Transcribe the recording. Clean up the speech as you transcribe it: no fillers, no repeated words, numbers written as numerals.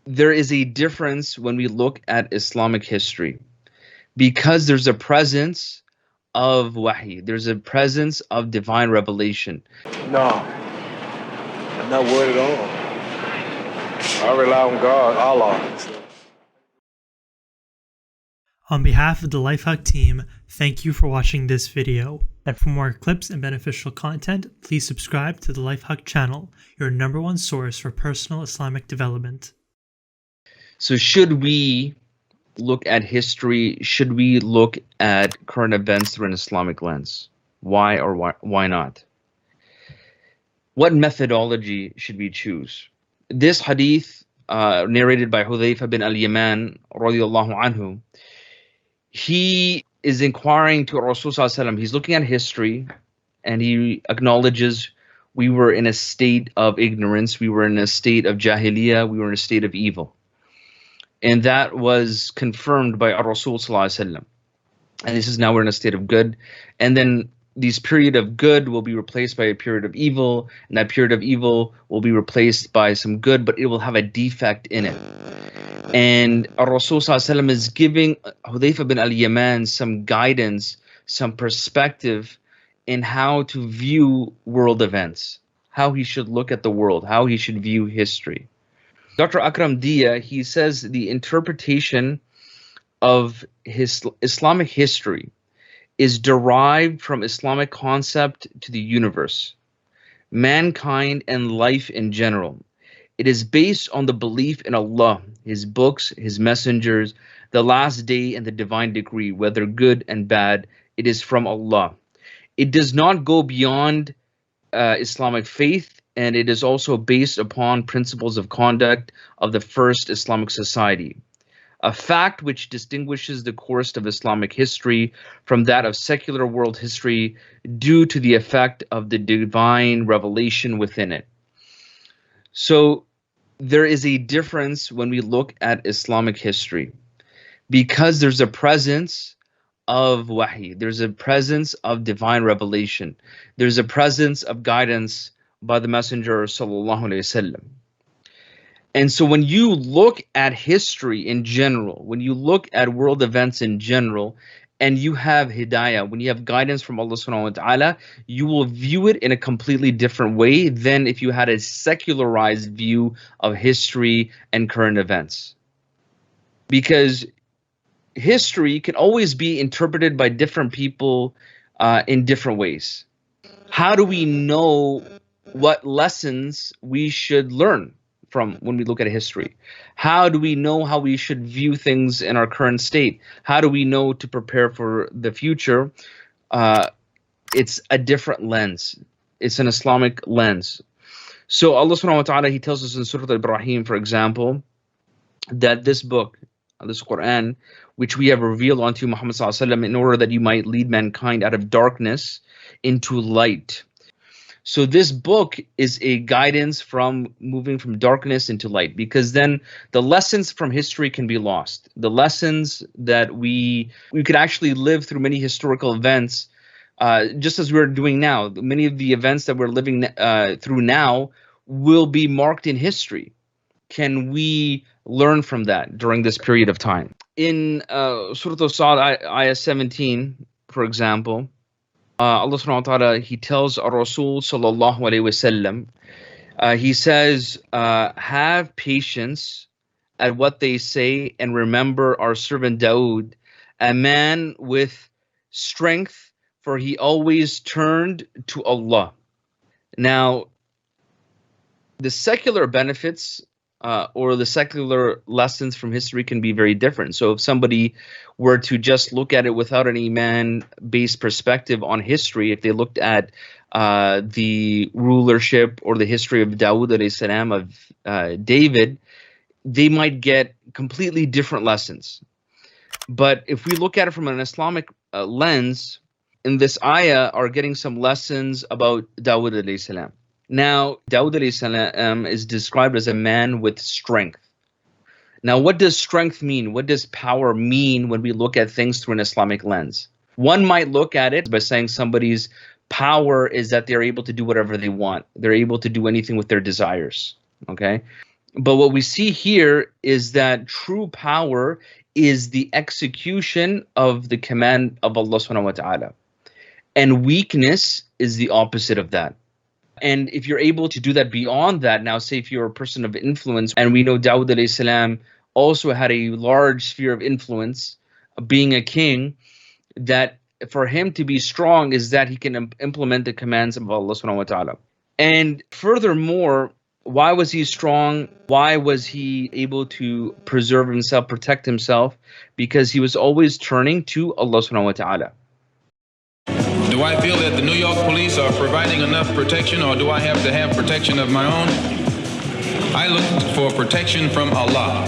there is a difference when we look at Islamic history because there's a presence of wahi, there's a presence of divine revelation. No, I'm not worried at all. I rely on God, Allah. On behalf of the Lifehawk team, thank you for watching this video. And for more clips and beneficial content, please subscribe to the Lifehawk channel, your #1 source for personal Islamic development. So should we look at history? Should we look at current events through an Islamic lens? Why or why not? What methodology should we choose? This hadith narrated by Hudhayfa bin al-Yaman radiyallahu anhu, he is inquiring to Rasul sallallahu alaihi wasallam. He's looking at history and he acknowledges we were in a state of ignorance, we were in a state of jahiliyyah, we were in a state of evil. And that was confirmed by Rasul sallallahu alaihi wasallam. And this is now we're in a state of good. And then this period of good will be replaced by a period of evil, and that period of evil will be replaced by some good, but it will have a defect in it. And Rasul sallallahu alaihi wasallam is giving Hudhayfa bin al-Yaman some guidance, some perspective in how to view world events, how he should look at the world, how he should view history. Dr. Akram Dia, he says the interpretation of his Islamic history is derived from Islamic concept to the universe, mankind, and life in general. It is based on the belief in Allah, His books, His messengers, the last day, and the divine decree, whether good and bad. It is from Allah. It does not go beyond Islamic faith, and it is also based upon principles of conduct of the first Islamic society. A fact which distinguishes the course of Islamic history from that of secular world history due to the effect of the divine revelation within it. So there is a difference when we look at Islamic history because there's a presence of wahi, there's a presence of divine revelation, there's a presence of guidance by the Messenger sallallahu alaihi wasallam. And so when you look at history in general, when you look at world events in general, and you have hidayah, when you have guidance from Allah subhanahu wa ta'ala, you will view it in a completely different way than if you had a secularized view of history and current events. Because history can always be interpreted by different people in different ways. How do we know what lessons we should learn from when we look at history? How do we know how we should view things in our current state? How do we know to prepare for the future? It's a different lens. It's an Islamic lens. So Allah subhanahu wa ta'ala, He tells us in Surah Al-Ibrahim, for example, that this book, this Quran, which we have revealed unto Muhammad sallallahu alaihi wasallam in order that you might lead mankind out of darkness into light. So this book is a guidance from moving from darkness into light, because then the lessons from history can be lost. The lessons that we could actually live through many historical events, just as we're doing now. Many of the events that we're living through now will be marked in history. Can we learn from that during this period of time? In Surah Al-Sad, ayah 17, for example, Allah subhanahu wa ta'ala, He tells Rasul sallallahu alayhi wasallam, He says, have patience at what they say and remember our servant Dawood, a man with strength, for he always turned to Allah. Now, the secular benefits or the secular lessons from history can be very different. So if somebody were to just look at it without an Iman-based perspective on history, if they looked at the rulership or the history of Dawood alayhi salam, of David, they might get completely different lessons. But if we look at it from an Islamic lens, in this ayah are getting some lessons about Dawood alayhi salam. Now, Dawood alayhi salam is described as a man with strength. Now, what does strength mean? What does power mean when we look at things through an Islamic lens? One might look at it by saying somebody's power is that they're able to do whatever they want. They're able to do anything with their desires. Okay? But what we see here is that true power is the execution of the command of Allah subhanahu wa ta'ala. And weakness is the opposite of that. And if you're able to do that beyond that, now say if you're a person of influence, and we know Dawud alayhi salam also had a large sphere of influence, being a king, that for him to be strong is that he can implement the commands of Allah subhanahu wa ta'ala. And furthermore, why was he strong? Why was he able to preserve himself, protect himself? Because he was always turning to Allah subhanahu wa ta'ala. Do I feel that the New York police are providing enough protection, or do I have to have protection of my own? I look for protection from Allah.